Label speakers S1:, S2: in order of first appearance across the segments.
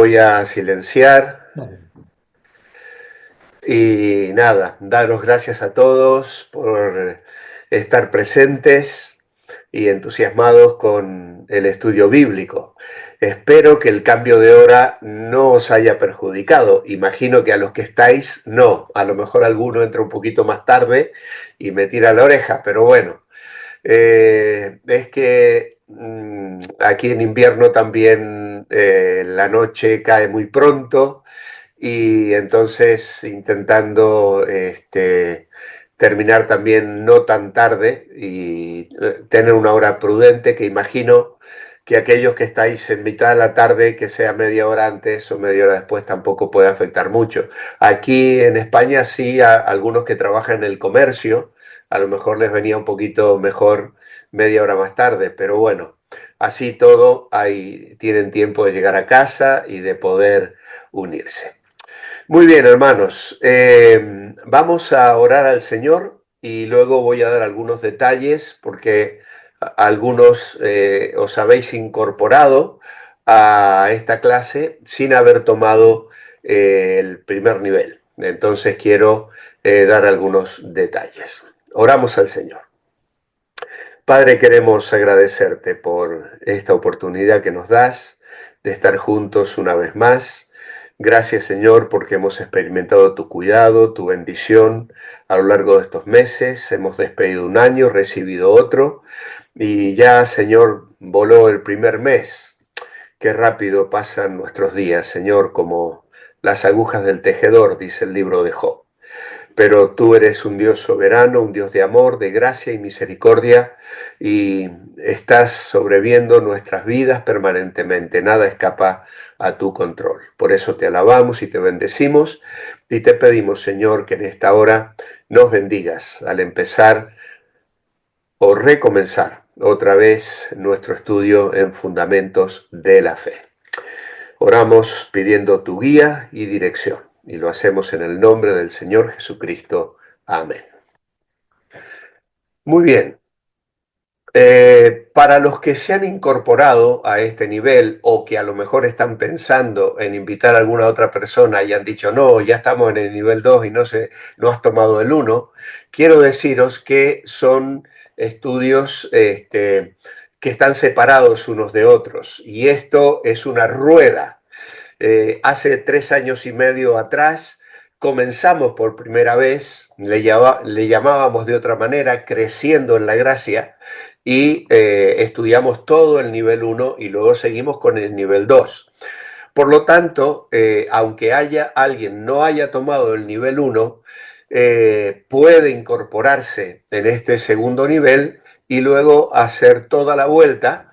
S1: voy a silenciar
S2: Vale.
S1: y nada, daros gracias a todos por estar presentes y entusiasmados con el estudio bíblico. Espero que el cambio de hora no os haya perjudicado. Imagino que a los que estáis, no. A lo mejor alguno entra un poquito más tarde y me tira la oreja, pero bueno. Es que aquí en invierno también la noche cae muy pronto y entonces intentando terminar también no tan tarde y tener una hora prudente, que imagino que aquellos que estáis en mitad de la tarde, que sea media hora antes o media hora después, tampoco puede afectar mucho. Aquí en España sí, a algunos que trabajan en el comercio, a lo mejor les venía un poquito mejor media hora más tarde, pero bueno, así todo, tienen tiempo de llegar a casa y de poder unirse. Muy bien, hermanos, vamos a orar al Señor y luego voy a dar algunos detalles porque algunos os habéis incorporado a esta clase sin haber tomado el primer nivel. Entonces quiero dar algunos detalles. Oramos al Señor. Padre, queremos agradecerte por esta oportunidad que nos das de estar juntos una vez más. Gracias, Señor, porque hemos experimentado tu cuidado, tu bendición a lo largo de estos meses. Hemos despedido un año, recibido otro y ya, Señor, voló el primer mes. Qué rápido pasan nuestros días, Señor, como las agujas del tejedor, dice el libro de Job. Pero tú eres un Dios soberano, un Dios de amor, de gracia y misericordia, y estás sobreviviendo nuestras vidas permanentemente. Nada escapa a tu control. Por eso te alabamos y te bendecimos, y te pedimos, Señor, que en esta hora nos bendigas al empezar o recomenzar otra vez nuestro estudio en fundamentos de la fe. Oramos pidiendo tu guía y dirección, y lo hacemos en el nombre del Señor Jesucristo. Amén. Muy bien. Para los que se han incorporado a este nivel o que a lo mejor están pensando en invitar a alguna otra persona y han dicho, no, ya estamos en el nivel 2 y no has tomado el 1, quiero deciros que son estudios que están separados unos de otros, y esto es una rueda. Hace 3 años y medio atrás comenzamos por primera vez, le llamábamos de otra manera, creciendo en la gracia, y estudiamos todo el nivel 1 y luego seguimos con el nivel 2. Por lo tanto, aunque alguien no haya tomado el nivel 1, puede incorporarse en este segundo nivel y luego hacer toda la vuelta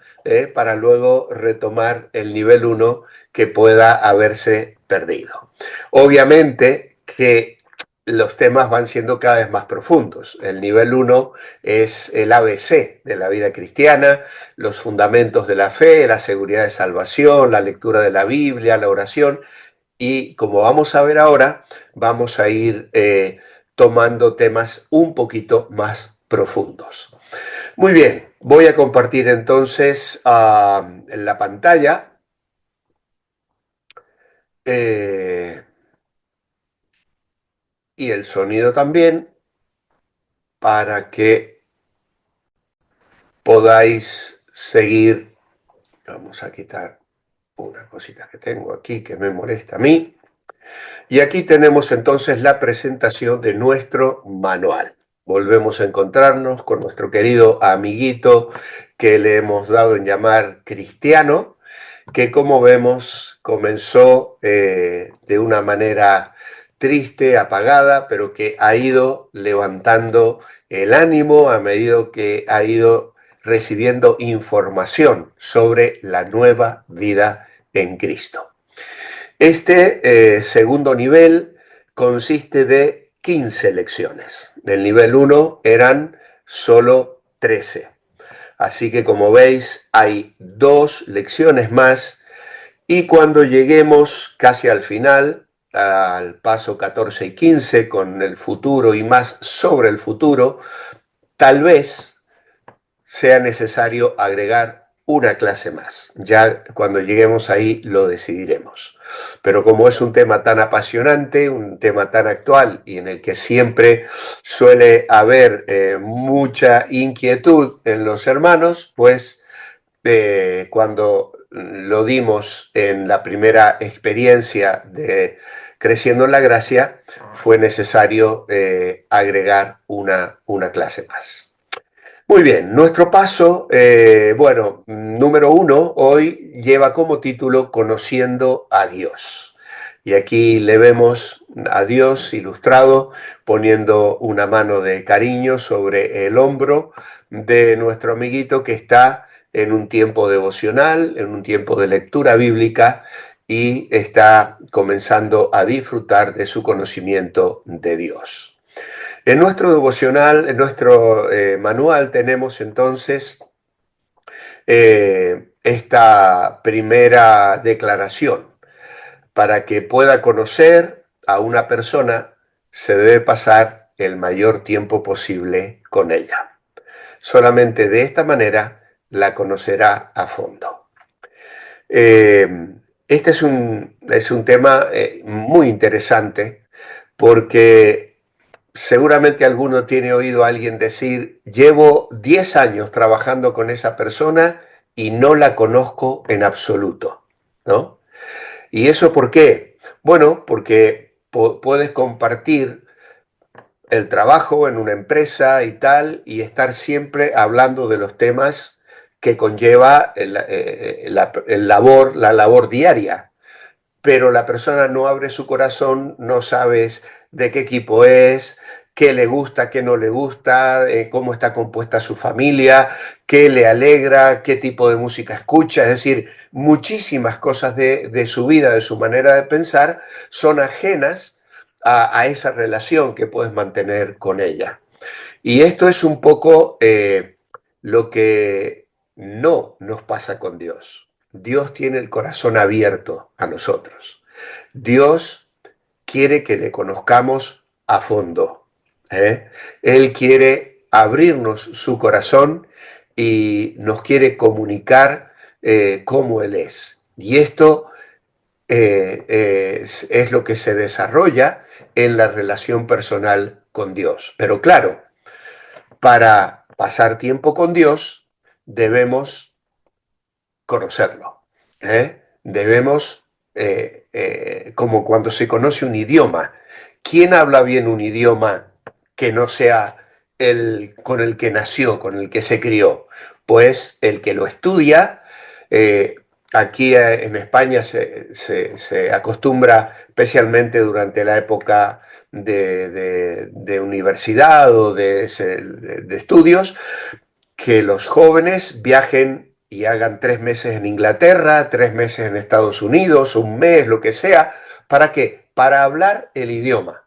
S1: para luego retomar el nivel 1 que pueda haberse perdido. Obviamente que los temas van siendo cada vez más profundos. El nivel 1 es el ABC de la vida cristiana, los fundamentos de la fe, la seguridad de salvación, la lectura de la Biblia, la oración, y como vamos a ver ahora, vamos a ir tomando temas un poquito más profundos. Muy bien, voy a compartir entonces en la pantalla y el sonido también, para que podáis seguir. Vamos a quitar una cosita que tengo aquí que me molesta a mí. Y aquí tenemos entonces la presentación de nuestro manual. Volvemos a encontrarnos con nuestro querido amiguito que le hemos dado en llamar Cristiano, que como vemos comenzó de una manera triste, apagada, pero que ha ido levantando el ánimo a medida que ha ido recibiendo información sobre la nueva vida en Cristo. Este segundo nivel consiste de 15 lecciones. Del nivel 1 eran solo 13. Así que como veis hay 2 lecciones más, y cuando lleguemos casi al final, al paso 14 y 15 con el futuro y más sobre el futuro, tal vez sea necesario agregar una clase más. Ya cuando lleguemos ahí lo decidiremos. Pero como es un tema tan apasionante, un tema tan actual y en el que siempre suele haber mucha inquietud en los hermanos, pues cuando lo dimos en la primera experiencia de Creciendo en la Gracia, fue necesario agregar una clase más. Muy bien, nuestro paso, bueno, número 1, hoy lleva como título Conociendo a Dios. Y aquí le vemos a Dios ilustrado poniendo una mano de cariño sobre el hombro de nuestro amiguito que está en un tiempo devocional, en un tiempo de lectura bíblica y está comenzando a disfrutar de su conocimiento de Dios. En nuestro devocional, en nuestro manual tenemos entonces esta primera declaración. Para que pueda conocer a una persona, se debe pasar el mayor tiempo posible con ella. Solamente de esta manera la conocerá a fondo. Este es un tema muy interesante porque seguramente alguno tiene oído a alguien decir, llevo 10 años trabajando con esa persona y no la conozco en absoluto, ¿no? ¿Y eso por qué? Bueno, porque puedes compartir el trabajo en una empresa y tal, y estar siempre hablando de los temas que conlleva la labor diaria. Pero la persona no abre su corazón, no sabes de qué equipo es, qué le gusta, qué no le gusta, cómo está compuesta su familia, qué le alegra, qué tipo de música escucha. Es decir, muchísimas cosas de su vida, de su manera de pensar, son ajenas a esa relación que puedes mantener con ella. Y esto es un poco lo que no nos pasa con Dios. Dios tiene el corazón abierto a nosotros. Dios quiere que le conozcamos a fondo. ¿eh? Él quiere abrirnos su corazón y nos quiere comunicar cómo Él es. Y esto es lo que se desarrolla en la relación personal con Dios. Pero claro, para pasar tiempo con Dios debemos conocerlo. Debemos, como cuando se conoce un idioma. ¿Quién habla bien un idioma que no sea el con el que nació, con el que se crió? Pues el que lo estudia. eh, Aquí en España se acostumbra, especialmente durante la época de universidad o de estudios, que los jóvenes viajen y hagan 3 meses en Inglaterra, 3 meses en Estados Unidos, un mes, lo que sea. ¿Para qué? Para hablar el idioma.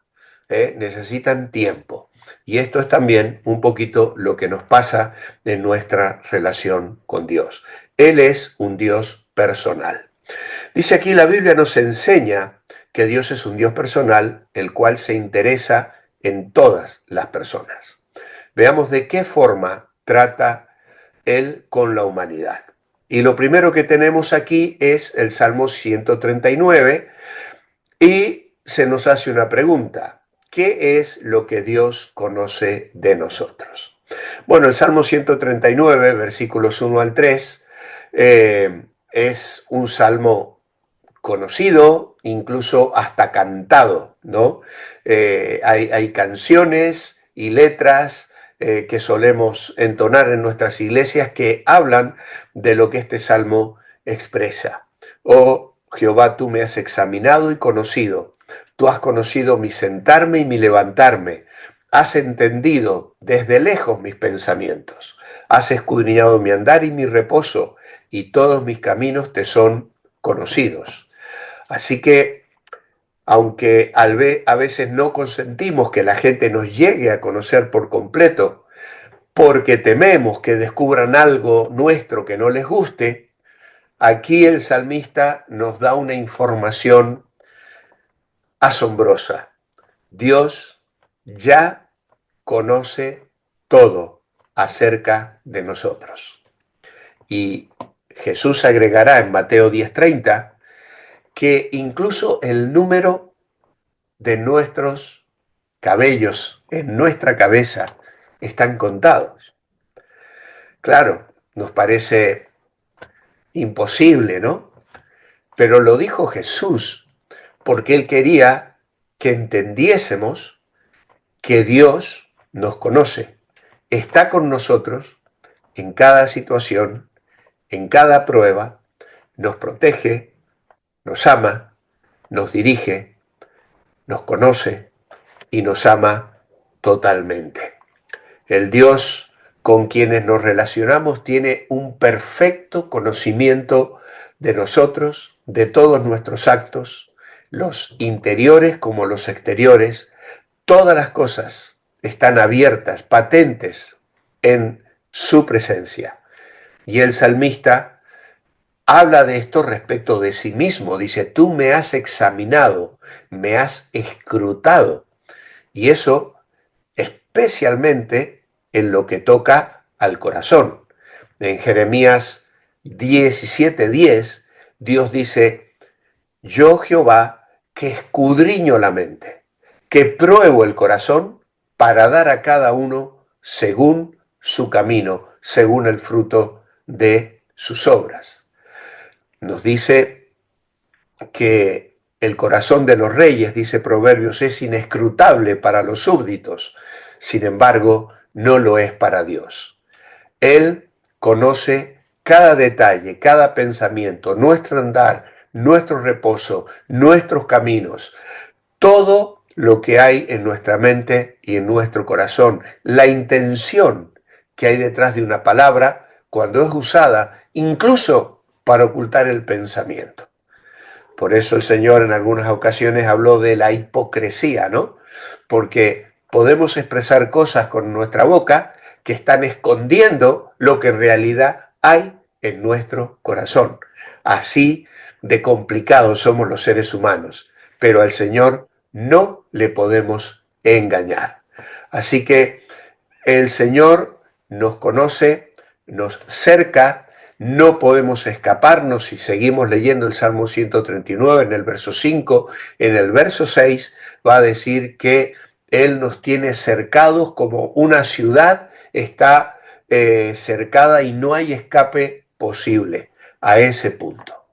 S1: Necesitan tiempo. Y esto es también un poquito lo que nos pasa en nuestra relación con Dios. Él es un Dios personal. Dice aquí la Biblia nos enseña que Dios es un Dios personal, el cual se interesa en todas las personas. Veamos de qué forma trata Él con la humanidad. Y lo primero que tenemos aquí es el Salmo 139 y se nos hace una pregunta. ¿Qué es lo que Dios conoce de nosotros? Bueno, el Salmo 139, versículos 1 al 3, es un salmo conocido, incluso hasta cantado, ¿no? Hay canciones y letras que solemos entonar en nuestras iglesias que hablan de lo que este salmo expresa. Oh Jehová, tú me has examinado y conocido. Tú has conocido mi sentarme y mi levantarme. Has entendido desde lejos mis pensamientos. Has escudriñado mi andar y mi reposo, y todos mis caminos te son conocidos. Así que, aunque a veces no consentimos que la gente nos llegue a conocer por completo, porque tememos que descubran algo nuestro que no les guste, aquí el salmista nos da una información asombrosa. Dios ya conoce todo acerca de nosotros. Y Jesús agregará en Mateo 10:30 que incluso el número de nuestros cabellos en nuestra cabeza están contados. Claro, nos parece imposible, ¿no? Pero lo dijo Jesús porque él quería que entendiésemos que Dios nos conoce, está con nosotros en cada situación, en cada prueba, nos protege, nos ama, nos dirige, nos conoce y nos ama totalmente. El Dios con quienes nos relacionamos tiene un perfecto conocimiento de nosotros, de todos nuestros actos, los interiores como los exteriores. Todas las cosas están abiertas, patentes en su presencia. Y el salmista habla de esto respecto de sí mismo. Dice, tú me has examinado, me has escrutado. Y eso especialmente en lo que toca al corazón. En Jeremías 17:10, Dios dice, yo Jehová, que escudriño la mente, que pruebo el corazón para dar a cada uno según su camino, según el fruto de sus obras. Nos dice que el corazón de los reyes, dice Proverbios, es inescrutable para los súbditos, sin embargo, no lo es para Dios. Él conoce cada detalle, cada pensamiento, nuestro andar, nuestro reposo, nuestros caminos, todo lo que hay en nuestra mente y en nuestro corazón, la intención que hay detrás de una palabra cuando es usada, incluso para ocultar el pensamiento. Por eso el Señor en algunas ocasiones habló de la hipocresía, ¿no? Porque podemos expresar cosas con nuestra boca que están escondiendo lo que en realidad hay en nuestro corazón. Así de complicados somos los seres humanos, pero al Señor no le podemos engañar. Así que el Señor nos conoce, nos cerca, no podemos escaparnos si seguimos leyendo el Salmo 139 en el verso 5, en el verso 6 va a decir que Él nos tiene cercados como una ciudad está cercada y no hay escape posible a ese punto.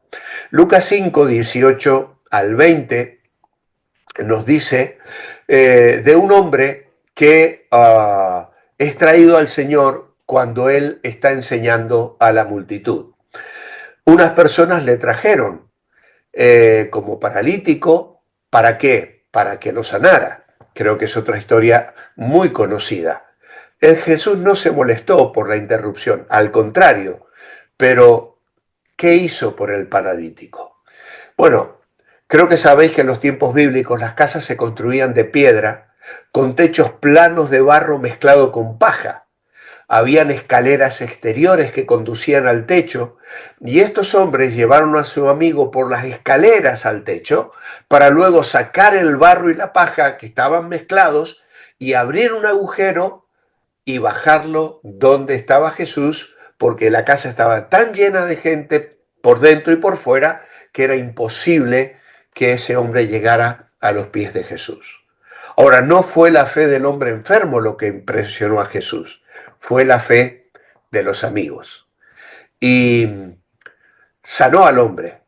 S1: Lucas 5, 18 al 20 nos dice de un hombre que es traído al Señor cuando Él está enseñando a la multitud. Unas personas le trajeron como paralítico, ¿para qué? Para que lo sanara. Creo que es otra historia muy conocida. El Jesús no se molestó por la interrupción, al contrario, pero ¿qué hizo por el paralítico? Bueno, creo que sabéis que en los tiempos bíblicos las casas se construían de piedra, con techos planos de barro mezclado con paja. Habían escaleras exteriores que conducían al techo, y estos hombres llevaron a su amigo por las escaleras al techo para luego sacar el barro y la paja que estaban mezclados y abrir un agujero y bajarlo donde estaba Jesús, porque la casa estaba tan llena de gente por dentro y por fuera que era imposible que ese hombre llegara a los pies de Jesús. Ahora, no fue la fe del hombre enfermo lo que impresionó a Jesús, fue la fe de los amigos. Y sanó al hombre.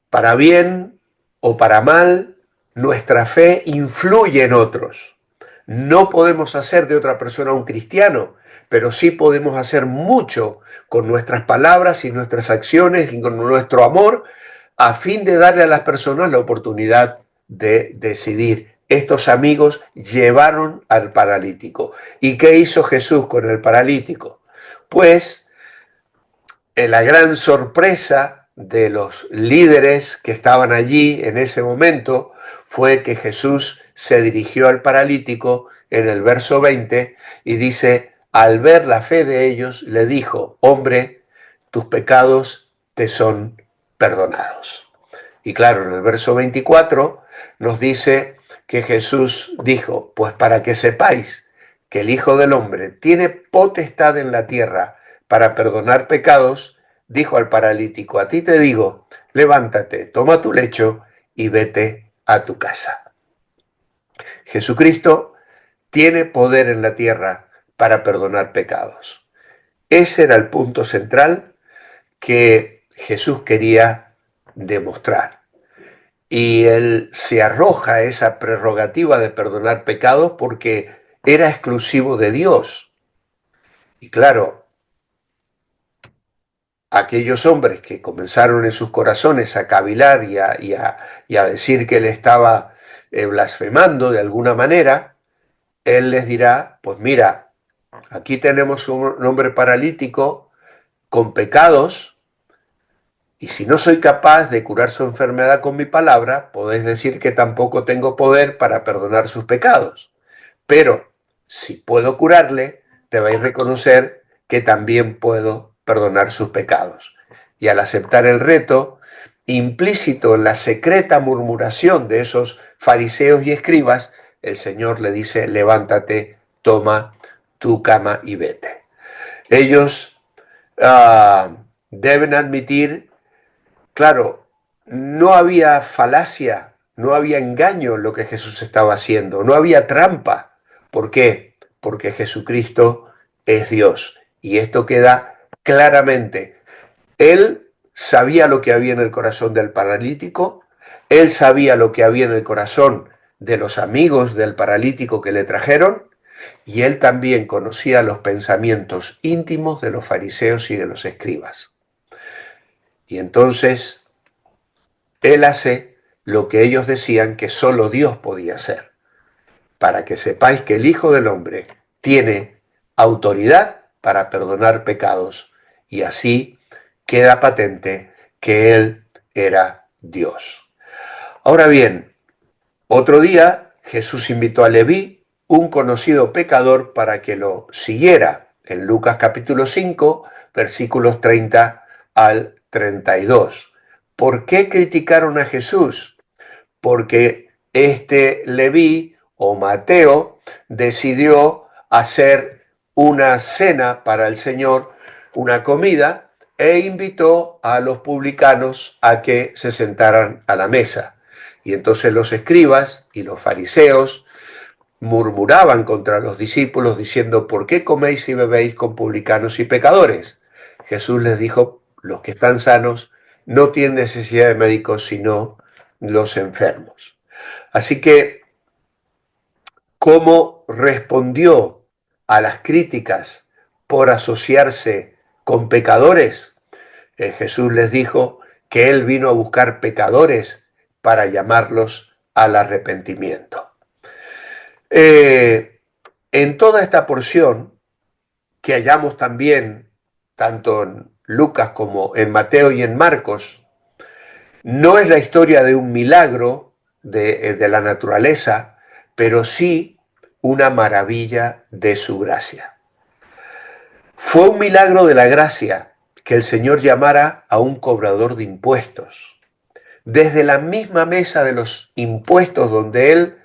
S1: Para bien o para mal, nuestra fe influye en otros. No podemos hacer de otra persona un cristiano, pero sí podemos hacer mucho con nuestras palabras y nuestras acciones y con nuestro amor a fin de darle a las personas la oportunidad de decidir. Estos amigos llevaron al paralítico. ¿Y qué hizo Jesús con el paralítico? Pues la gran sorpresa de los líderes que estaban allí en ese momento fue que Jesús se dirigió al paralítico en el verso 20 y dice, al ver la fe de ellos, le dijo, hombre, tus pecados te son perdonados. Y claro, en el verso 24 nos dice que Jesús dijo, pues para que sepáis que el Hijo del Hombre tiene potestad en la tierra para perdonar pecados, dijo al paralítico: a ti te digo, levántate, toma tu lecho y vete a tu casa. Jesucristo tiene poder en la tierra para perdonar pecados. Ese era el punto central que Jesús quería demostrar. Y él se arroja a esa prerrogativa de perdonar pecados porque era exclusivo de Dios. Y claro, aquellos hombres que comenzaron en sus corazones a cavilar y a decir que él estaba blasfemando de alguna manera, él les dirá: pues mira, aquí tenemos un hombre paralítico con pecados, y si no soy capaz de curar su enfermedad con mi palabra, podéis decir que tampoco tengo poder para perdonar sus pecados. Pero si puedo curarle, debéis reconocer que también puedo perdonar sus pecados. Y al aceptar el reto, implícito en la secreta murmuración de esos fariseos y escribas, el Señor le dice: levántate, toma tu cama y vete. Ellos deben admitir, claro, no había falacia, no había engaño en lo que Jesús estaba haciendo, no había trampa. ¿Por qué? Porque Jesucristo es Dios. Y esto queda claramente. Él sabía lo que había en el corazón del paralítico, él sabía lo que había en el corazón de los amigos del paralítico que le trajeron, y él también conocía los pensamientos íntimos de los fariseos y de los escribas. Y entonces él hace lo que ellos decían que solo Dios podía hacer, para que sepáis que el Hijo del Hombre tiene autoridad para perdonar pecados, y así queda patente que Él era Dios. Ahora bien, otro día Jesús invitó a Leví, un conocido pecador, para que lo siguiera, en Lucas capítulo 5, versículos 30 al 32. ¿Por qué criticaron a Jesús? Porque este Leví o Mateo decidió hacer una cena para el Señor, una comida, e invitó a los publicanos a que se sentaran a la mesa. Y entonces los escribas y los fariseos murmuraban contra los discípulos diciendo: ¿por qué coméis y bebéis con publicanos y pecadores? Jesús les dijo: los que están sanos no tienen necesidad de médicos, sino los enfermos. Así que, ¿cómo respondió a las críticas por asociarse con pecadores? Jesús les dijo que Él vino a buscar pecadores para llamarlos al arrepentimiento. En toda esta porción, que hallamos también tanto en Lucas como en Mateo y en Marcos, no es la historia de un milagro de la naturaleza, pero sí una maravilla de su gracia. Fue un milagro de la gracia que el Señor llamara a un cobrador de impuestos. Desde la misma mesa de los impuestos donde él,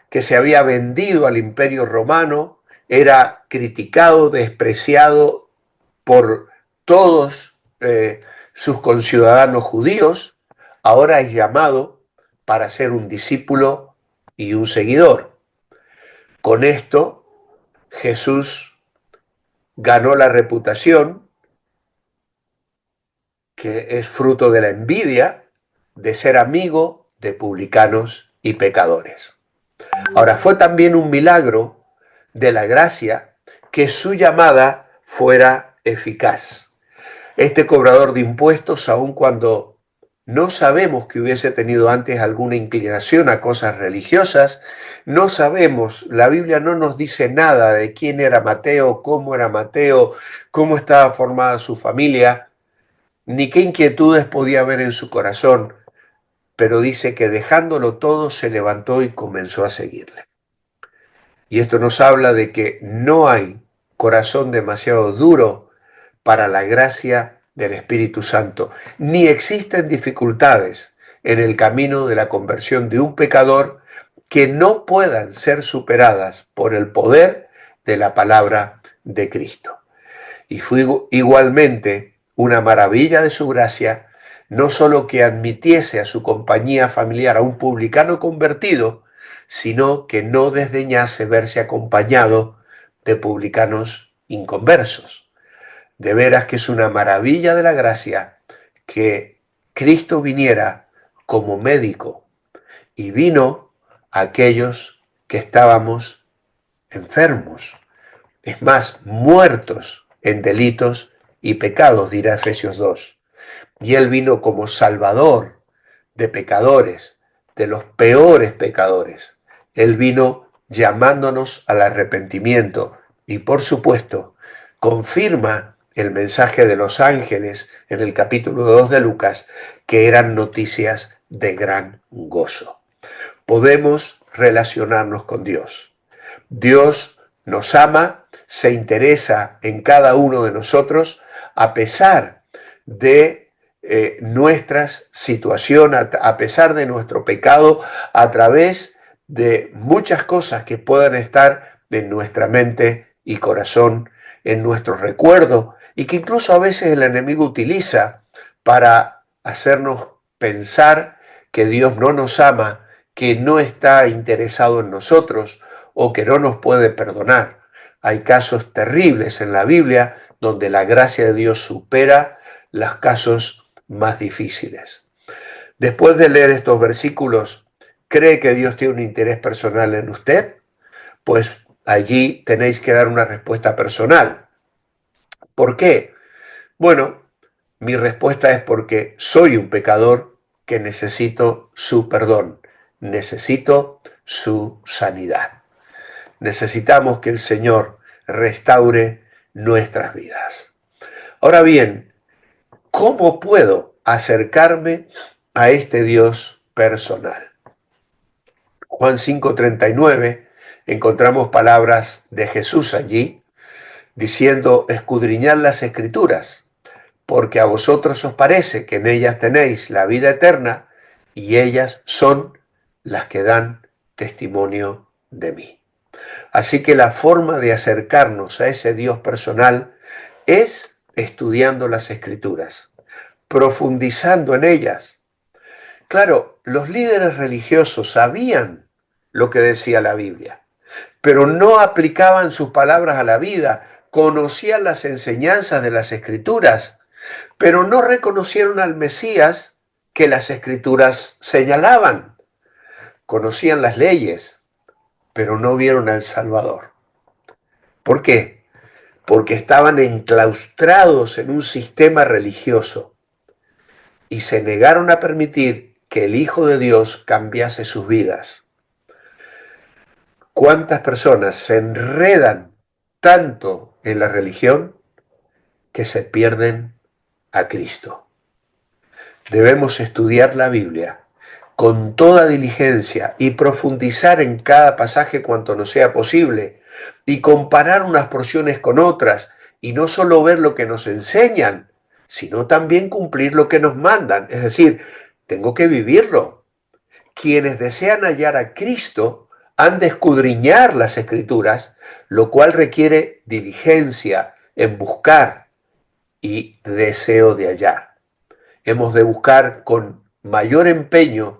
S1: que se había vendido al Imperio Romano, era criticado, despreciado por todos sus conciudadanos judíos, ahora es llamado para ser un discípulo y un seguidor. Con esto, Jesús ganó la reputación, que es fruto de la envidia, de ser amigo de publicanos y pecadores. Ahora, fue también un milagro de la gracia que su llamada fuera eficaz. Este cobrador de impuestos, aun cuando no sabemos que hubiese tenido antes alguna inclinación a cosas religiosas, no sabemos, la Biblia no nos dice nada de quién era Mateo, cómo estaba formada su familia, ni qué inquietudes podía haber en su corazón, pero dice que dejándolo todo se levantó y comenzó a seguirle. Y esto nos habla de que no hay corazón demasiado duro para la gracia del Espíritu Santo, ni existen dificultades en el camino de la conversión de un pecador que no puedan ser superadas por el poder de la palabra de Cristo. Y fue igualmente una maravilla de su gracia, no solo que admitiese a su compañía familiar a un publicano convertido, sino que no desdeñase verse acompañado de publicanos inconversos. De veras que es una maravilla de la gracia que Cristo viniera como médico y vino a aquellos que estábamos enfermos, es más, muertos en delitos y pecados, dirá Efesios 2. Y Él vino como Salvador de pecadores, de los peores pecadores. Él vino llamándonos al arrepentimiento y, por supuesto, confirma el mensaje de los ángeles en el capítulo 2 de Lucas, que eran noticias de gran gozo. Podemos relacionarnos con Dios. Dios nos ama, se interesa en cada uno de nosotros, a pesar de nuestra situación, a pesar de nuestro pecado, a través de muchas cosas que puedan estar en nuestra mente y corazón, en nuestro recuerdo, y que incluso a veces el enemigo utiliza para hacernos pensar que Dios no nos ama, que no está interesado en nosotros o que no nos puede perdonar. Hay casos terribles en la Biblia donde la gracia de Dios supera los casos más difíciles. Después de leer estos versículos, ¿cree que Dios tiene un interés personal en usted? Pues allí tenéis que dar una respuesta personal. ¿Por qué? Bueno, mi respuesta es porque soy un pecador que necesito su perdón, necesito su sanidad. Necesitamos que el Señor restaure nuestras vidas. Ahora bien, ¿cómo puedo acercarme a este Dios personal? Juan 5:39 encontramos palabras de Jesús allí, diciendo: escudriñad las Escrituras, porque a vosotros os parece que en ellas tenéis la vida eterna, y ellas son las que dan testimonio de mí. Así que la forma de acercarnos a ese Dios personal es estudiando las Escrituras, profundizando en ellas. Claro, los líderes religiosos sabían lo que decía la Biblia, pero no aplicaban sus palabras a la vida, conocían las enseñanzas de las Escrituras, pero no reconocieron al Mesías que las Escrituras señalaban. Conocían las leyes, pero no vieron al Salvador. ¿Por qué? Porque estaban enclaustrados en un sistema religioso y se negaron a permitir que el Hijo de Dios cambiase sus vidas. ¿Cuántas personas se enredan tanto en la religión que se pierden a Cristo? Debemos estudiar la Biblia con toda diligencia y profundizar en cada pasaje cuanto nos sea posible y comparar unas porciones con otras y no solo ver lo que nos enseñan, sino también cumplir lo que nos mandan. Es decir, tengo que vivirlo. Quienes desean hallar a Cristo han de escudriñar las Escrituras, lo cual requiere diligencia en buscar y deseo de hallar. Hemos de buscar con mayor empeño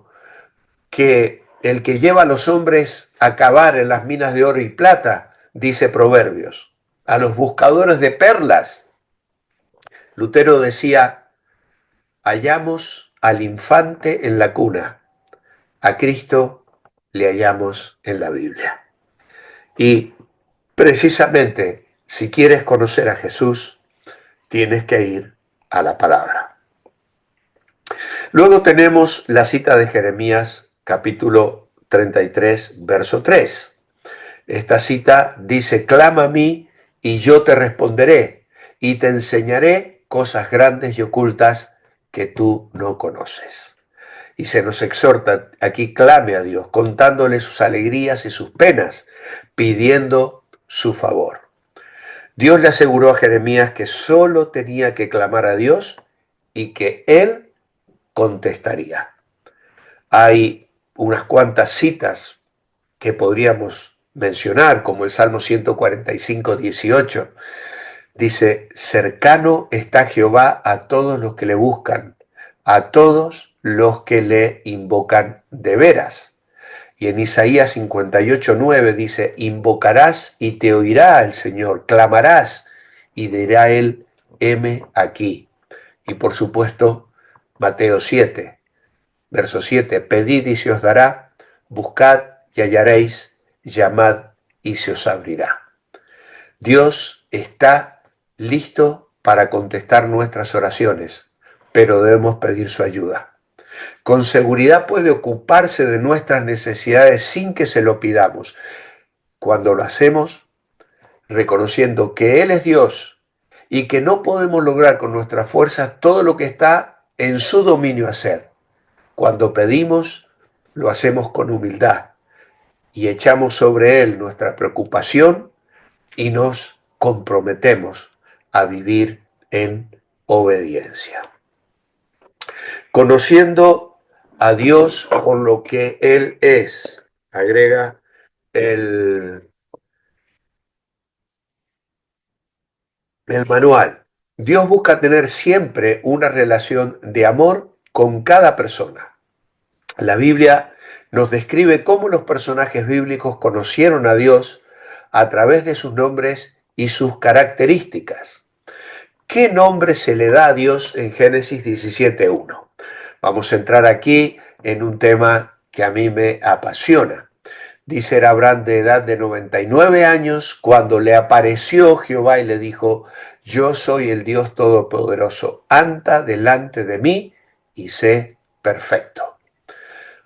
S1: que el que lleva a los hombres a cavar en las minas de oro y plata, dice Proverbios, a los buscadores de perlas. Lutero decía: hallamos al infante en la cuna, a Cristo le hallamos en la Biblia. Y precisamente, si quieres conocer a Jesús, tienes que ir a la palabra. Luego tenemos la cita de Jeremías, capítulo 33, verso 3. Esta cita dice: clama a mí y yo te responderé y te enseñaré cosas grandes y ocultas que tú no conoces. Y se nos exhorta aquí: clame a Dios, contándole sus alegrías y sus penas, pidiendo su favor. Dios le aseguró a Jeremías que solo tenía que clamar a Dios y que Él contestaría. Hay unas cuantas citas que podríamos mencionar, como el Salmo 145, 18, Dice, cercano está Jehová a todos los que le buscan, a todos los que le invocan de veras. Y en Isaías 58:9 dice, invocarás y te oirá el Señor, clamarás y dirá él, heme aquí. Y por supuesto, Mateo 7, verso 7, pedid y se os dará, buscad y hallaréis, llamad y se os abrirá. Dios está listo para contestar nuestras oraciones, pero debemos pedir su ayuda. Con seguridad puede ocuparse de nuestras necesidades sin que se lo pidamos. Cuando lo hacemos, reconociendo que Él es Dios y que no podemos lograr con nuestras fuerzas todo lo que está en su dominio hacer. Cuando pedimos, lo hacemos con humildad y echamos sobre Él nuestra preocupación y nos comprometemos a vivir en obediencia. Conociendo a Dios por lo que Él es, agrega el manual. Dios busca tener siempre una relación de amor con cada persona. La Biblia nos describe cómo los personajes bíblicos conocieron a Dios a través de sus nombres y sus características. ¿Qué nombre se le da a Dios en Génesis 17:1? Vamos a entrar aquí en un tema que a mí me apasiona. Dice, era Abraham de edad de 99 años cuando le apareció Jehová y le dijo, yo soy el Dios Todopoderoso, anda delante de mí y sé perfecto.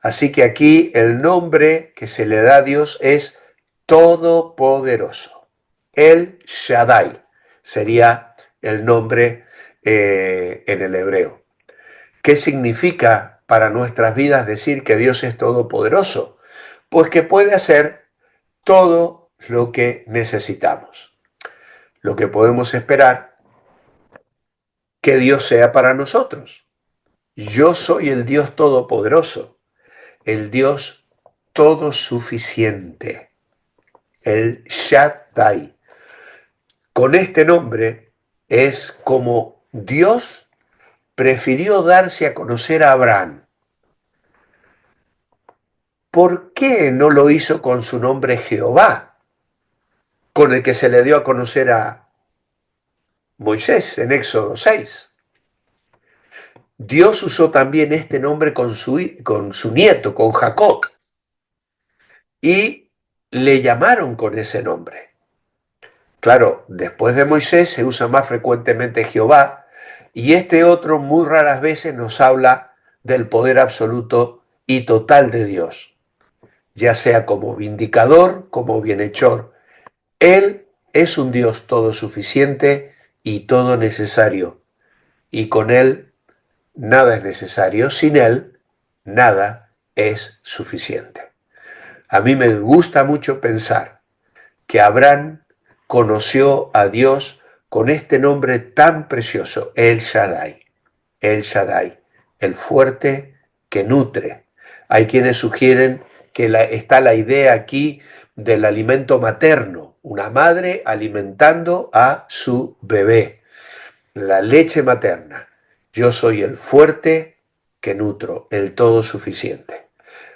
S1: Así que aquí el nombre que se le da a Dios es Todopoderoso. El Shaddai sería el nombre en el hebreo. ¿Qué significa para nuestras vidas decir que Dios es todopoderoso? Pues que puede hacer todo lo que necesitamos. Lo que podemos esperar que Dios sea para nosotros. Yo soy el Dios todopoderoso, el Dios todo suficiente, el Shaddai. Con este nombre es como Dios prefirió darse a conocer a Abraham. ¿Por qué no lo hizo con su nombre Jehová, con el que se le dio a conocer a Moisés en Éxodo 6? Dios usó también este nombre con su nieto, con Jacob, y le llamaron con ese nombre. Claro, después de Moisés se usa más frecuentemente Jehová, y este otro muy raras veces nos habla del poder absoluto y total de Dios, ya sea como vindicador, como bienhechor. Él es un Dios todo suficiente y todo necesario, y con Él nada es necesario, sin Él nada es suficiente. A mí me gusta mucho pensar que Abraham conoció a Dios con este nombre tan precioso, El Shaddai, el fuerte que nutre. Hay quienes sugieren que está la idea aquí del alimento materno, una madre alimentando a su bebé, la leche materna. Yo soy el fuerte que nutro, el todo suficiente.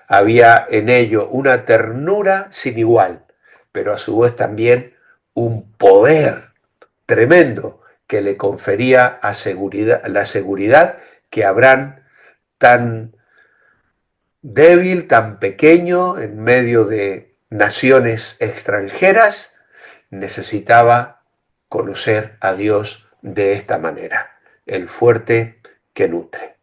S1: Había en ello una ternura sin igual, pero a su vez también un poder tremendo que le confería la seguridad que Abraham, tan débil, tan pequeño, en medio de naciones extranjeras, necesitaba conocer a Dios de esta manera, el fuerte que nutre.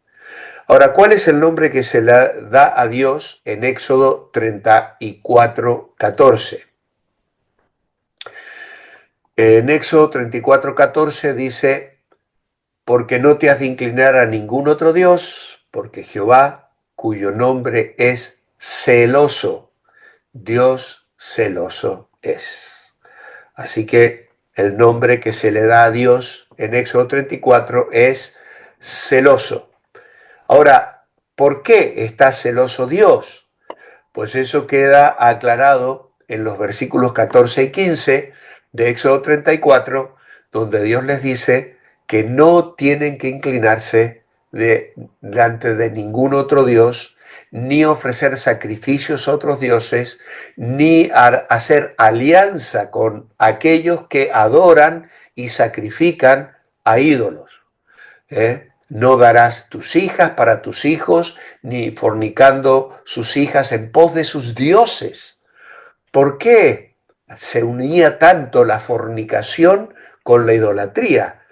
S1: Ahora, ¿cuál es el nombre que se le da a Dios en Éxodo 34:14? En Éxodo 34:14 dice, porque no te has de inclinar a ningún otro Dios, porque Jehová, cuyo nombre es celoso, Dios celoso es. Así que el nombre que se le da a Dios en Éxodo 34 es celoso. Ahora, ¿por qué está celoso Dios? Pues eso queda aclarado en los versículos 14 y 15 de Éxodo 34, donde Dios les dice que no tienen que inclinarse delante de ningún otro Dios, ni ofrecer sacrificios a otros dioses, ni hacer alianza con aquellos que adoran y sacrifican a ídolos. No darás tus hijas para tus hijos, ni fornicando sus hijas en pos de sus dioses. ¿Por qué se unía tanto la fornicación con la idolatría?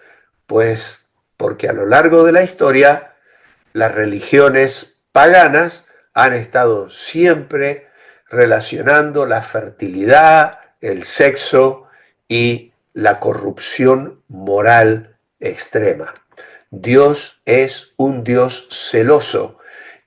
S1: Pues porque a lo largo de la historia las religiones paganas han estado siempre relacionando la fertilidad, el sexo y la corrupción moral extrema. Dios es un Dios celoso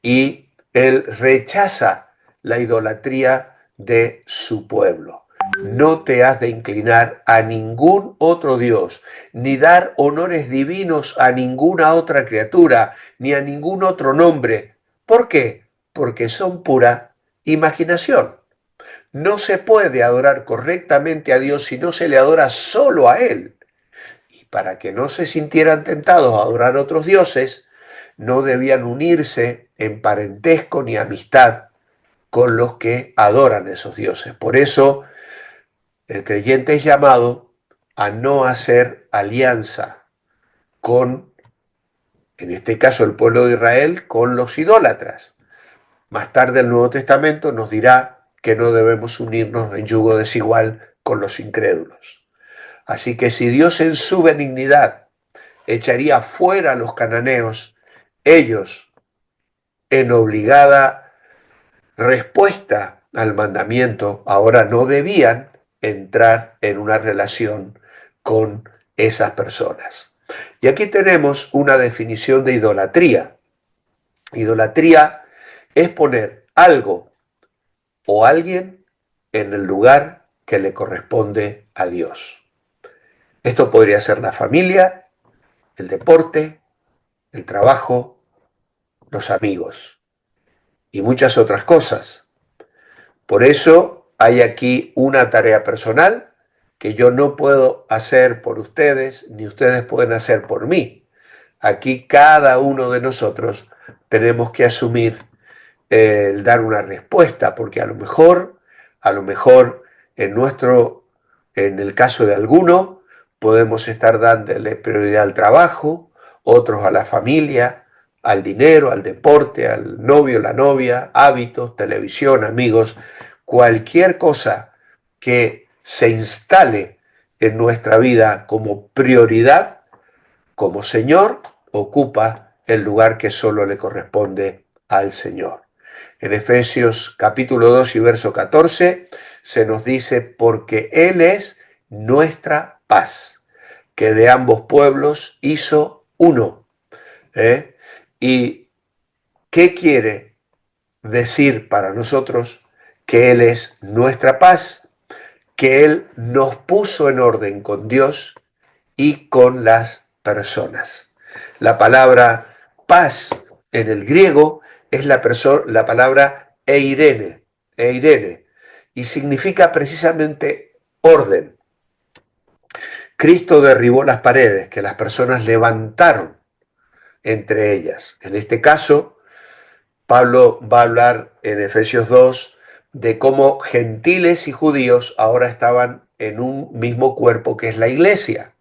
S1: y Él rechaza la idolatría de su pueblo. No te has de inclinar a ningún otro Dios, ni dar honores divinos a ninguna otra criatura, ni a ningún otro nombre. ¿Por qué? Porque son pura imaginación. No se puede adorar correctamente a Dios si no se le adora solo a Él. Y para que no se sintieran tentados a adorar a otros dioses, no debían unirse en parentesco ni amistad con los que adoran a esos dioses. Por eso, el creyente es llamado a no hacer alianza con, en este caso el pueblo de Israel, con los idólatras. Más tarde el Nuevo Testamento nos dirá que no debemos unirnos en yugo desigual con los incrédulos. Así que si Dios en su benignidad echaría fuera a los cananeos, ellos, en obligada respuesta al mandamiento, ahora no debían entrar en una relación con esas personas. Y aquí tenemos una definición de idolatría. Idolatría es poner algo o alguien en el lugar que le corresponde a Dios. Esto podría ser la familia, el deporte, el trabajo, los amigos y muchas otras cosas. Por eso hay aquí una tarea personal que yo no puedo hacer por ustedes, ni ustedes pueden hacer por mí. Aquí cada uno de nosotros tenemos que asumir el dar una respuesta, porque a lo mejor en el caso de alguno, podemos estar dándole prioridad al trabajo, otros a la familia, al dinero, al deporte, al novio, la novia, hábitos, televisión, amigos, cualquier cosa que se instale en nuestra vida como prioridad, como Señor, ocupa el lugar que solo le corresponde al Señor. En Efesios capítulo 2 y verso 14 se nos dice, porque Él es nuestra paz, que de ambos pueblos hizo uno. ¿Y qué quiere decir para nosotros? Que Él es nuestra paz, que Él nos puso en orden con Dios y con las personas. La palabra paz en el griego es la palabra eirene, y significa precisamente orden. Cristo derribó las paredes que las personas levantaron entre ellas. En este caso, Pablo va a hablar en Efesios 2 de cómo gentiles y judíos ahora estaban en un mismo cuerpo que es la iglesia.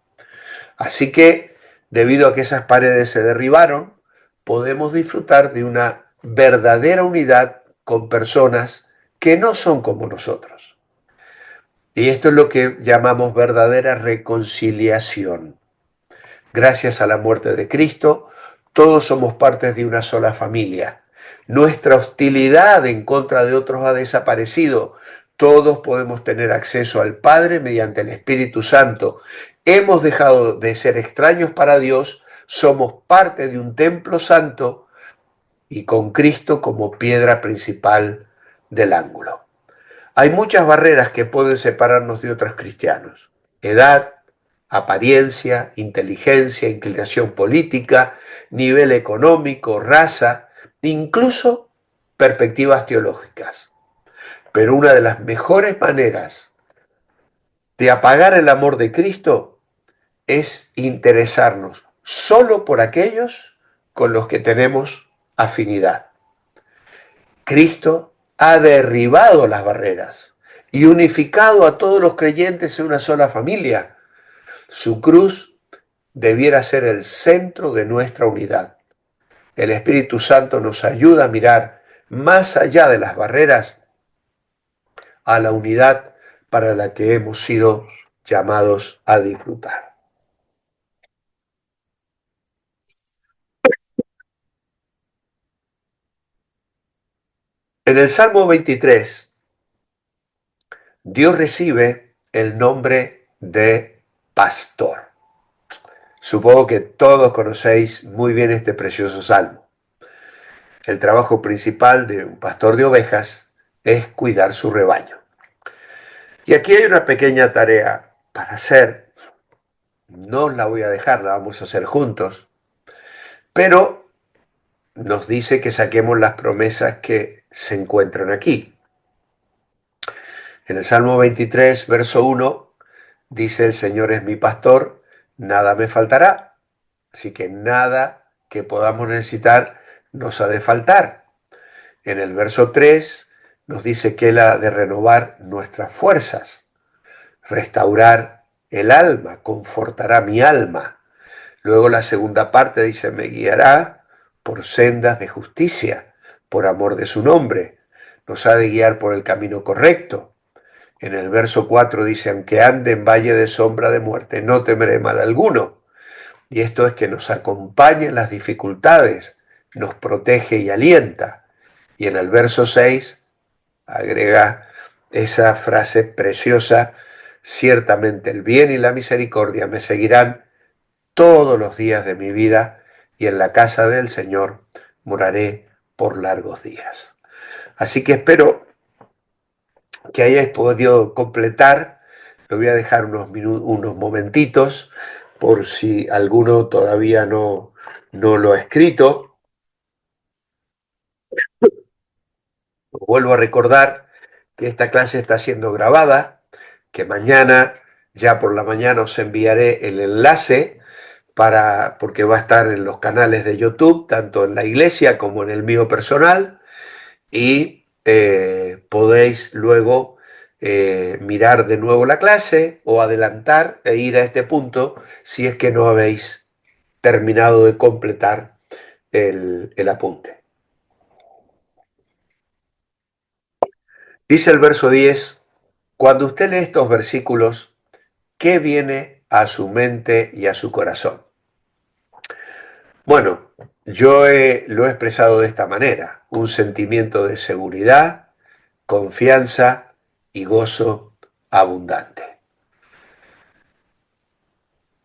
S1: Así que, debido a que esas paredes se derribaron, podemos disfrutar de una verdadera unidad con personas que no son como nosotros. Y esto es lo que llamamos verdadera reconciliación. Gracias a la muerte de Cristo, todos somos partes de una sola familia. Nuestra hostilidad en contra de otros ha desaparecido. Todos podemos tener acceso al Padre mediante el Espíritu Santo. Hemos dejado de ser extraños para Dios, somos parte de un templo santo y con Cristo como piedra principal del ángulo. Hay muchas barreras que pueden separarnos de otros cristianos. Edad, apariencia, inteligencia, inclinación política, nivel económico, raza, incluso perspectivas teológicas. Pero una de las mejores maneras de apagar el amor de Cristo es interesarnos solo por aquellos con los que tenemos afinidad. Cristo ha derribado las barreras y unificado a todos los creyentes en una sola familia. Su cruz debiera ser el centro de nuestra unidad. El Espíritu Santo nos ayuda a mirar más allá de las barreras a la unidad para la que hemos sido llamados a disfrutar. En el Salmo 23, Dios recibe el nombre de pastor. Supongo que todos conocéis muy bien este precioso salmo. El trabajo principal de un pastor de ovejas es cuidar su rebaño. Y aquí hay una pequeña tarea para hacer. No os la voy a dejar, la vamos a hacer juntos. Pero nos dice que saquemos las promesas que se encuentran aquí. En el Salmo 23, verso 1, dice: el Señor es mi pastor, nada me faltará. Así que nada que podamos necesitar nos ha de faltar. En el verso 3 nos dice que Él ha de renovar nuestras fuerzas, restaurar el alma, confortará mi alma. Luego la segunda parte dice: me guiará por sendas de justicia, por amor de su nombre. Nos ha de guiar por el camino correcto. En el verso 4 dice: aunque ande en valle de sombra de muerte, no temeré mal alguno. Y esto es que nos acompaña en las dificultades, nos protege y alienta. Y en el verso 6 agrega esa frase preciosa: ciertamente el bien y la misericordia me seguirán todos los días de mi vida, y en la casa del Señor moraré por largos días. Así que espero que hayáis podido completar. Lo voy a dejar unos momentitos por si alguno todavía no lo ha escrito. Os vuelvo a recordar que esta clase está siendo grabada, que mañana, ya por la mañana, os enviaré el enlace porque va a estar en los canales de YouTube, tanto en la iglesia como en el mío personal, y podéis luego mirar de nuevo la clase o adelantar e ir a este punto si es que no habéis terminado de completar el apunte. Dice el verso 10, cuando usted lee estos versículos, ¿qué viene a su mente y a su corazón? Bueno, yo lo he expresado de esta manera: un sentimiento de seguridad, confianza y gozo abundante.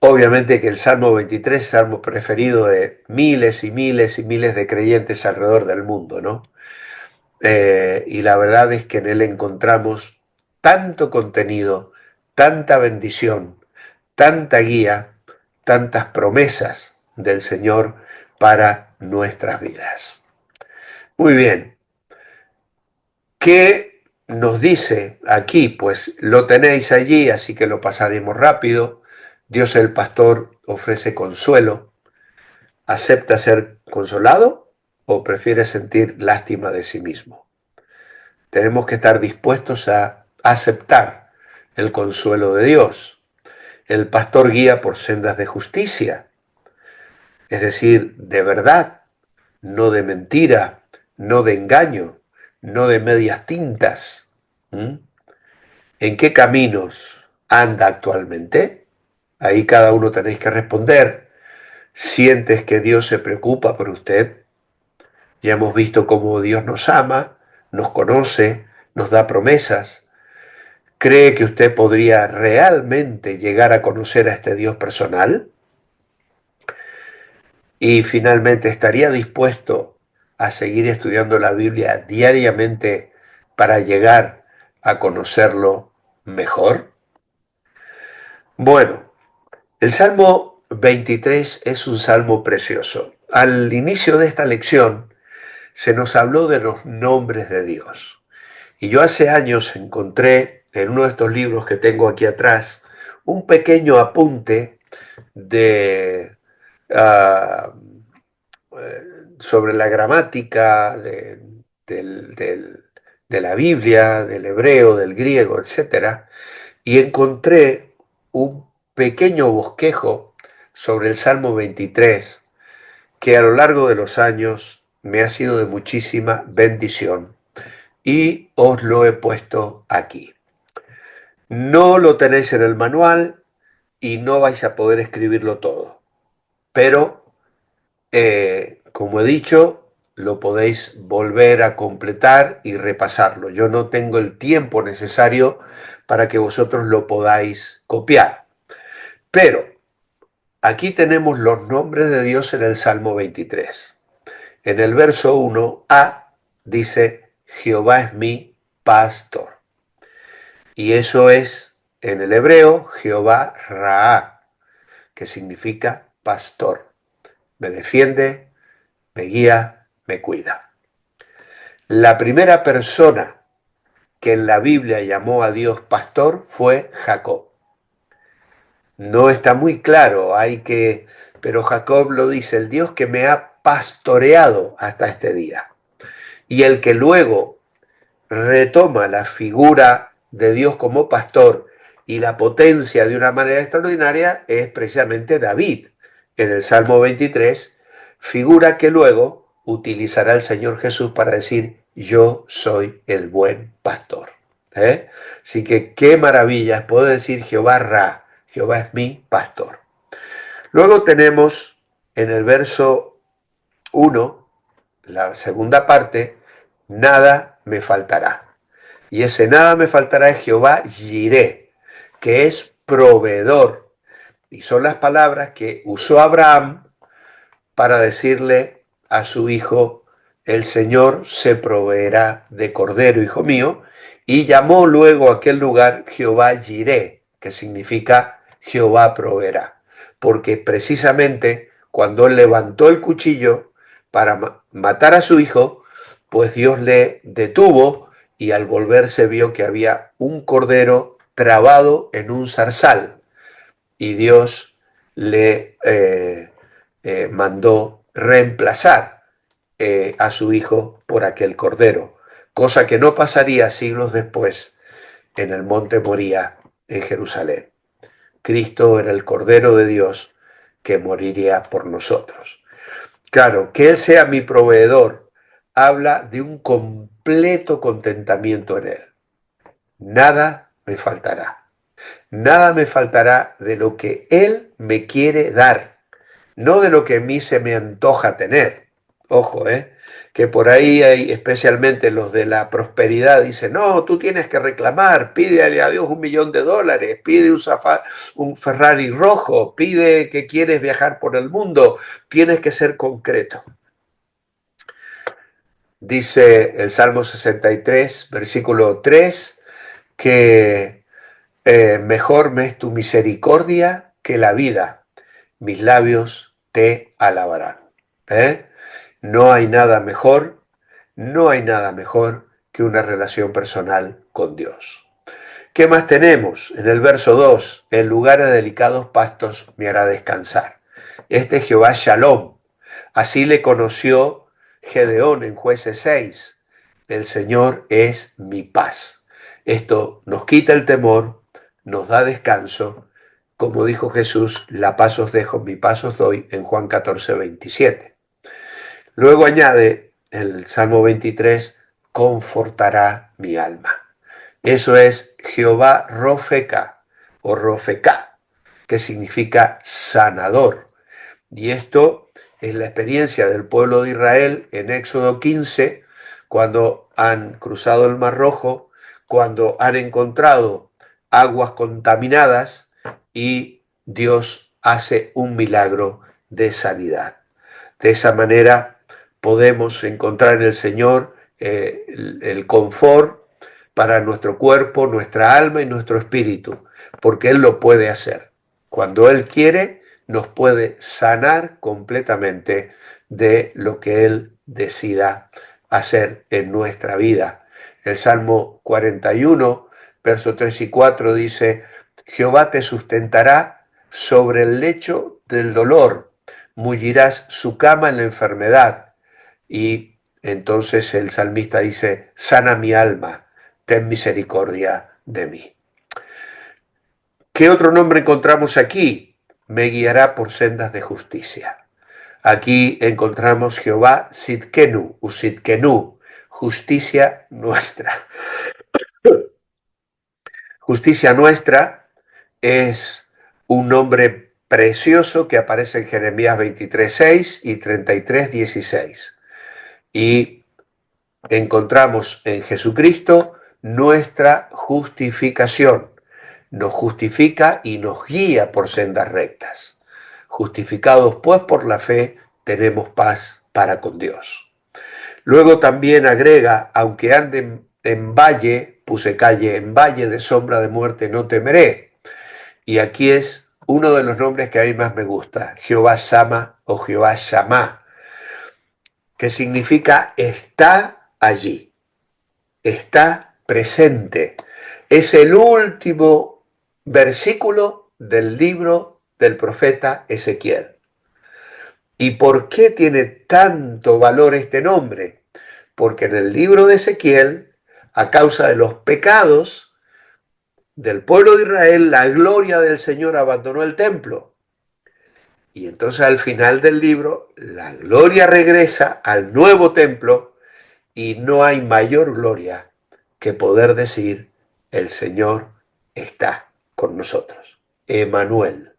S1: Obviamente que el Salmo 23 es el salmo preferido de miles y miles y miles de creyentes alrededor del mundo, ¿no? Y la verdad es que en él encontramos tanto contenido, tanta bendición, tanta guía, tantas promesas del Señor para nuestras vidas. Muy bien. ¿Qué nos dice aquí? Pues lo tenéis allí, así que lo pasaremos rápido. Dios el pastor ofrece consuelo. ¿Acepta ser consolado o prefiere sentir lástima de sí mismo? Tenemos que estar dispuestos a aceptar el consuelo de Dios. El pastor guía por sendas de justicia, es decir, de verdad, no de mentira, no de engaño, no de medias tintas. ¿En qué caminos anda actualmente? Ahí cada uno tenéis que responder. ¿Sientes que Dios se preocupa por usted? Ya hemos visto cómo Dios nos ama, nos conoce, nos da promesas. ¿Cree que usted podría realmente llegar a conocer a este Dios personal? Y finalmente, ¿estaría dispuesto a seguir estudiando la Biblia diariamente para llegar a conocerlo mejor? Bueno, el Salmo 23 es un salmo precioso. Al inicio de esta lección se nos habló de los nombres de Dios. Y yo hace años encontré en uno de estos libros que tengo aquí atrás un pequeño apunte de, ah, sobre la gramática de la Biblia, del hebreo, del griego, etcétera, y encontré un pequeño bosquejo sobre el Salmo 23 que a lo largo de los años me ha sido de muchísima bendición y os lo he puesto aquí. No lo tenéis en el manual y no vais a poder escribirlo todo, pero como he dicho, lo podéis volver a completar y repasarlo. Yo no tengo el tiempo necesario para que vosotros lo podáis copiar, pero aquí tenemos los nombres de Dios en el Salmo 23. En el verso 1a dice, Jehová es mi pastor. Y eso es, en el hebreo, Jehová Raá, que significa pastor. Me defiende, me guía, me cuida. La primera persona que en la Biblia llamó a Dios pastor fue Jacob. No está muy claro, pero Jacob lo dice, el Dios que me ha pastoreado hasta este día. Y el que luego retoma la figura de Dios como pastor y la potencia de una manera extraordinaria es precisamente David. En el Salmo 23, figura que luego utilizará el Señor Jesús para decir, yo soy el buen pastor. Así que qué maravillas, puedo decir Jehová Ra, Jehová es mi pastor. Luego tenemos en el verso 1, la segunda parte, nada me faltará. Y ese nada me faltará es Jehová Jireh, que es proveedor. Y son las palabras que usó Abraham para decirle a su hijo, el Señor se proveerá de cordero, hijo mío, y llamó luego a aquel lugar Jehová Jireh, que significa Jehová proveerá. Porque precisamente cuando él levantó el cuchillo para matar a su hijo, pues Dios le detuvo y al volverse vio que había un cordero trabado en un zarzal y Dios le mandó reemplazar a su hijo por aquel cordero, cosa que no pasaría siglos después en el monte Moría en Jerusalén. Cristo era el Cordero de Dios que moriría por nosotros. Claro, que Él sea mi proveedor habla de un completo contentamiento en Él. Nada me faltará. Nada me faltará de lo que Él me quiere dar, no de lo que a mí se me antoja tener. Ojo, que por ahí hay, especialmente los de la prosperidad, dicen, no, tú tienes que reclamar, pídele a Dios $1.000.000, pide un Ferrari rojo, pide que quieres viajar por el mundo, tienes que ser concreto. Dice el Salmo 63, versículo 3, que mejor me es tu misericordia que la vida, mis labios te alabarán. No hay nada mejor, no hay nada mejor que una relación personal con Dios. ¿Qué más tenemos? En el verso 2, en lugares de delicados pastos me hará descansar. Este es Jehová Shalom. Así le conoció Gedeón en Jueces 6. El Señor es mi paz. Esto nos quita el temor, nos da descanso. Como dijo Jesús, la paz os dejo, mi paz os doy, en Juan 14:27. Luego añade el Salmo 23, confortará mi alma. Eso es Jehová Rofeka o Rofeka, que significa sanador. Y esto es la experiencia del pueblo de Israel en Éxodo 15, cuando han cruzado el Mar Rojo, cuando han encontrado aguas contaminadas y Dios hace un milagro de sanidad. De esa manera podemos encontrar en el Señor el confort para nuestro cuerpo, nuestra alma y nuestro espíritu, porque Él lo puede hacer. Cuando Él quiere, nos puede sanar completamente de lo que Él decida hacer en nuestra vida. El Salmo 41, versos 3 y 4 dice, Jehová te sustentará sobre el lecho del dolor, mullirás su cama en la enfermedad. Y entonces el salmista dice, sana mi alma, ten misericordia de mí. ¿Qué otro nombre encontramos aquí? Me guiará por sendas de justicia. Aquí encontramos Jehová Sidkenu, Usidkenu, justicia nuestra. Justicia nuestra es un nombre precioso que aparece en Jeremías 23:6 y 33:16. Y encontramos en Jesucristo nuestra justificación. Nos justifica y nos guía por sendas rectas. Justificados pues por la fe, tenemos paz para con Dios. Luego también agrega, aunque ande en valle, puse calle, en valle de sombra de muerte no temeré. Y aquí es uno de los nombres que a mí más me gusta, Jehová Sama o Jehová Shammah, que significa está allí, está presente. Es el último versículo del libro del profeta Ezequiel. ¿Y por qué tiene tanto valor este nombre? Porque en el libro de Ezequiel, a causa de los pecados del pueblo de Israel, la gloria del Señor abandonó el templo. Y entonces al final del libro, la gloria regresa al nuevo templo y no hay mayor gloria que poder decir, el Señor está con nosotros. Emmanuel,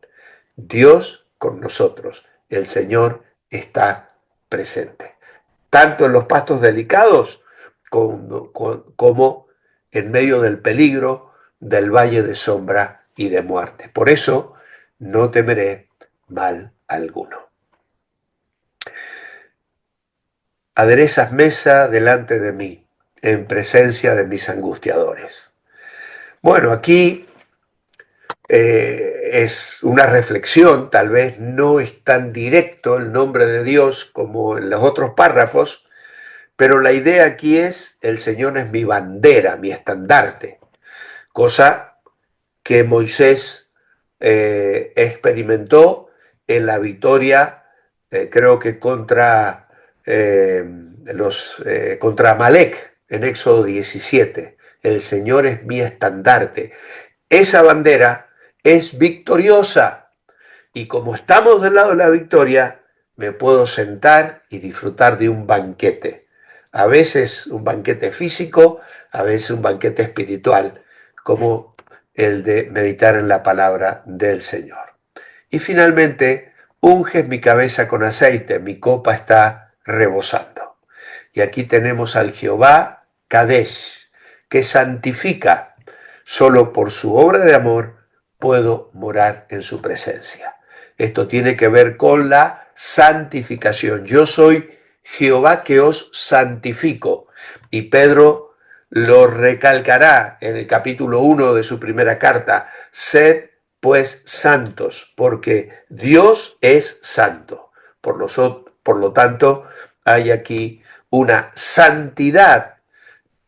S1: Dios con nosotros, el Señor está presente. Tanto en los pastos delicados como en medio del peligro del valle de sombra y de muerte. Por eso no temeré mal alguno. Aderezas mesa delante de mí, en presencia de mis angustiadores. Bueno, aquí es una reflexión, tal vez no es tan directo el nombre de Dios como en los otros párrafos, pero la idea aquí es, el Señor es mi bandera, mi estandarte, cosa que Moisés experimentó en la victoria, creo que contra Amalek, en Éxodo 17. El Señor es mi estandarte. Esa bandera es victoriosa y como estamos del lado de la victoria, me puedo sentar y disfrutar de un banquete. A veces un banquete físico, a veces un banquete espiritual, como el de meditar en la palabra del Señor. Y finalmente, unges mi cabeza con aceite, mi copa está rebosando. Y aquí tenemos al Jehová Kadesh, que santifica. Solo por su obra de amor puedo morar en su presencia. Esto tiene que ver con la santificación. Yo soy Jehová que os santifico. Y Pedro lo recalcará en el capítulo 1 de su primera carta. Sed pues santos, porque Dios es santo. Por lo tanto, hay aquí una santidad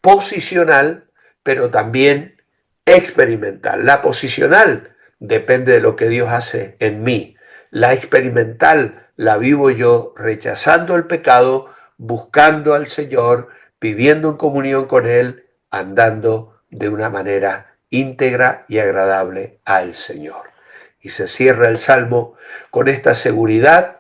S1: posicional, pero también experimental. La posicional depende de lo que Dios hace en mí. La experimental la vivo yo rechazando el pecado, buscando al Señor, viviendo en comunión con Él, andando de una manera íntegra y agradable al Señor. Y se cierra el Salmo con esta seguridad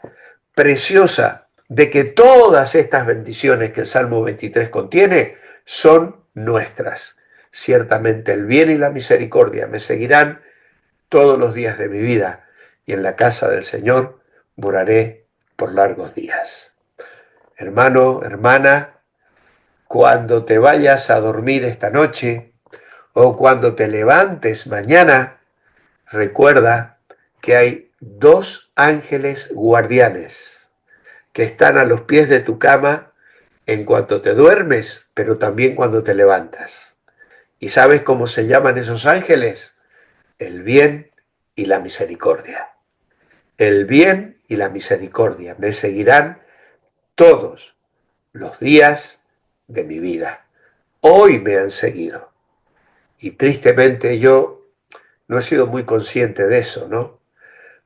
S1: preciosa de que todas estas bendiciones que el Salmo 23 contiene son nuestras. Ciertamente el bien y la misericordia me seguirán todos los días de mi vida y en la casa del Señor moraré por largos días. Hermano, hermana, cuando te vayas a dormir esta noche o cuando te levantes mañana, recuerda que hay dos ángeles guardianes que están a los pies de tu cama en cuanto te duermes, pero también cuando te levantas. ¿Y sabes cómo se llaman esos ángeles? El bien y la misericordia. El bien y la misericordia me seguirán todos los días de mi vida. Hoy me han seguido. Y tristemente yo no he sido muy consciente de eso, ¿no?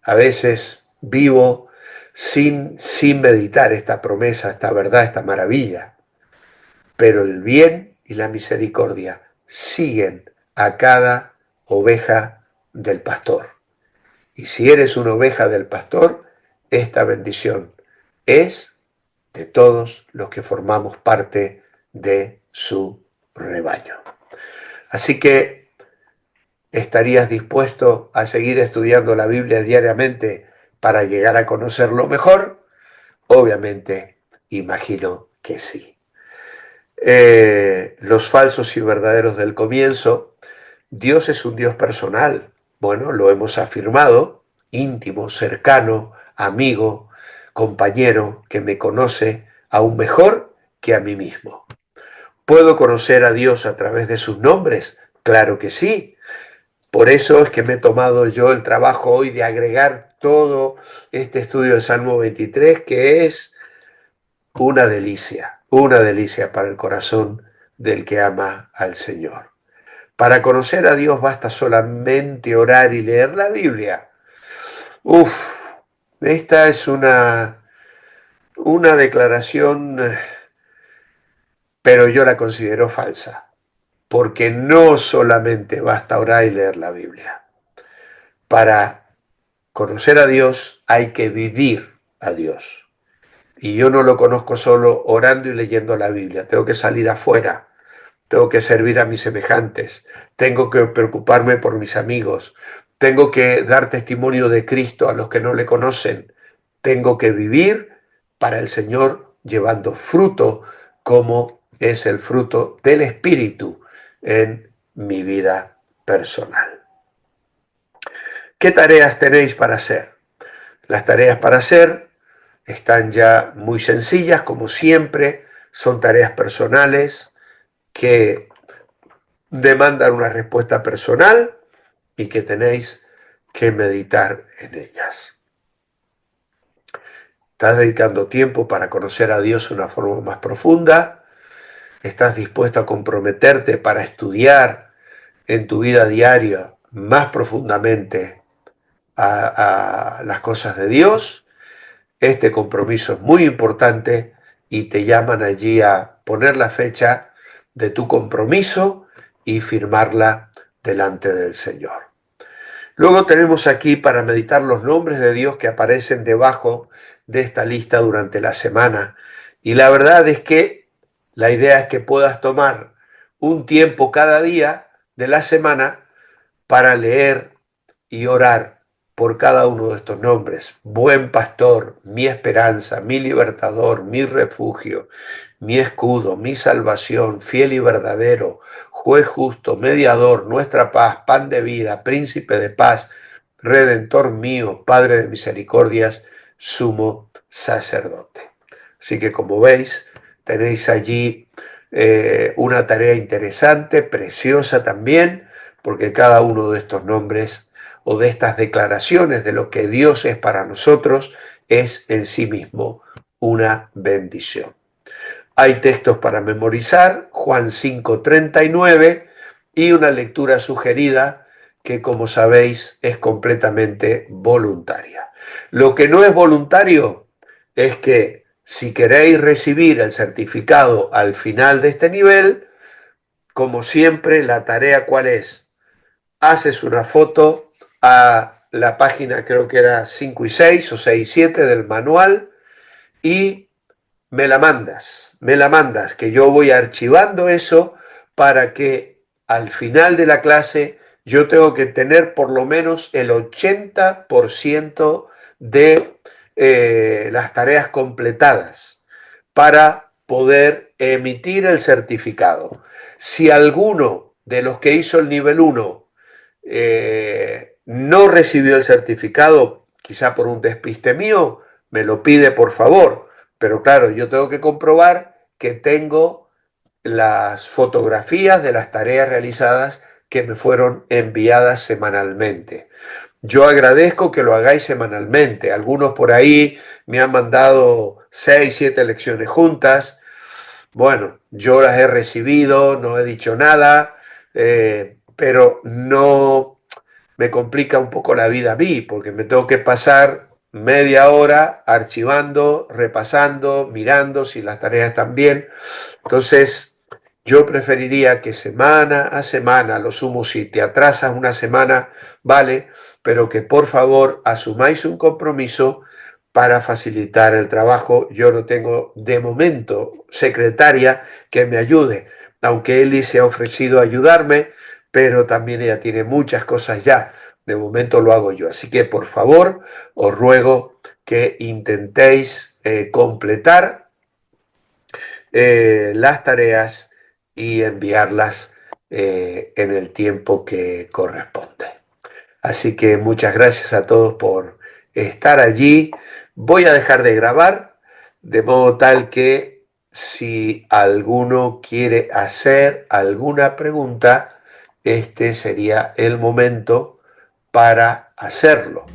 S1: a veces vivo sin meditar esta promesa, esta verdad, esta maravilla. Pero el bien y la misericordia siguen a cada oveja del pastor. Y si eres una oveja del pastor, esta bendición es de todos los que formamos parte de su rebaño. Así que, ¿estarías dispuesto a seguir estudiando la Biblia diariamente para llegar a conocerlo mejor? Obviamente, imagino que sí. Los falsos y verdaderos del comienzo, Dios es un Dios personal. Bueno, lo hemos afirmado, íntimo, cercano, amigo, compañero, que me conoce aún mejor que a mí mismo. ¿Puedo conocer a Dios a través de sus nombres? Claro que sí. Por eso es que me he tomado yo el trabajo hoy de agregar todo este estudio del Salmo 23, que es una delicia para el corazón del que ama al Señor. Para conocer a Dios basta solamente orar y leer la Biblia. Esta es una declaración, pero yo la considero falsa, porque no solamente basta orar y leer la Biblia. Para conocer a Dios hay que vivir a Dios. Y yo no lo conozco solo orando y leyendo la Biblia. Tengo que salir afuera. Tengo que servir a mis semejantes. Tengo que preocuparme por mis amigos. Tengo que dar testimonio de Cristo a los que no le conocen. Tengo que vivir para el Señor llevando fruto como es el fruto del Espíritu en mi vida personal. ¿Qué tareas tenéis para hacer? Las tareas para hacer están ya muy sencillas, como siempre, son tareas personales que demandan una respuesta personal y que tenéis que meditar en ellas. ¿Estás dedicando tiempo para conocer a Dios de una forma más profunda? ¿Estás dispuesto a comprometerte para estudiar en tu vida diaria más profundamente a las cosas de Dios? Este compromiso es muy importante y te llaman allí a poner la fecha de tu compromiso y firmarla delante del Señor. Luego tenemos aquí para meditar los nombres de Dios que aparecen debajo de esta lista durante la semana. Y la verdad es que la idea es que puedas tomar un tiempo cada día de la semana para leer y orar por cada uno de estos nombres. Buen pastor, mi esperanza, mi libertador, mi refugio, mi escudo, mi salvación, fiel y verdadero, juez justo, mediador, nuestra paz, pan de vida, príncipe de paz, redentor mío, padre de misericordias, sumo sacerdote. Así que como veis, tenéis allí una tarea interesante, preciosa también, porque cada uno de estos nombres o de estas declaraciones de lo que Dios es para nosotros es en sí mismo una bendición. Hay textos para memorizar, Juan 5:39, y una lectura sugerida que, como sabéis, es completamente voluntaria. Lo que no es voluntario es que si queréis recibir el certificado al final de este nivel, como siempre, la tarea ¿cuál es? Haces una foto a la página, creo que era 5 y 6 o 6 y 7 del manual, y me la mandas, que yo voy archivando eso para que al final de la clase yo tengo que tener por lo menos el 80% de las tareas completadas para poder emitir el certificado. Si alguno de los que hizo el nivel 1 no recibió el certificado, quizá por un despiste mío, me lo pide por favor. Pero claro, yo tengo que comprobar que tengo las fotografías de las tareas realizadas que me fueron enviadas semanalmente. Yo agradezco que lo hagáis semanalmente. Algunos por ahí me han mandado 6, 7 lecciones juntas. Bueno, yo las he recibido, no he dicho nada, pero no me complica un poco la vida a mí, porque me tengo que pasar media hora archivando, repasando, mirando si las tareas están bien. Entonces, yo preferiría que semana a semana, lo sumo, si te atrasas una semana, vale, pero que por favor asumáis un compromiso para facilitar el trabajo. Yo no tengo de momento secretaria que me ayude, aunque Eli se ha ofrecido a ayudarme, pero también ella tiene muchas cosas ya. De momento lo hago yo. Así que por favor, os ruego que intentéis completar las tareas y enviarlas en el tiempo que corresponde. Así que muchas gracias a todos por estar allí. Voy a dejar de grabar, de modo tal que si alguno quiere hacer alguna pregunta, este sería el momento para hacerlo.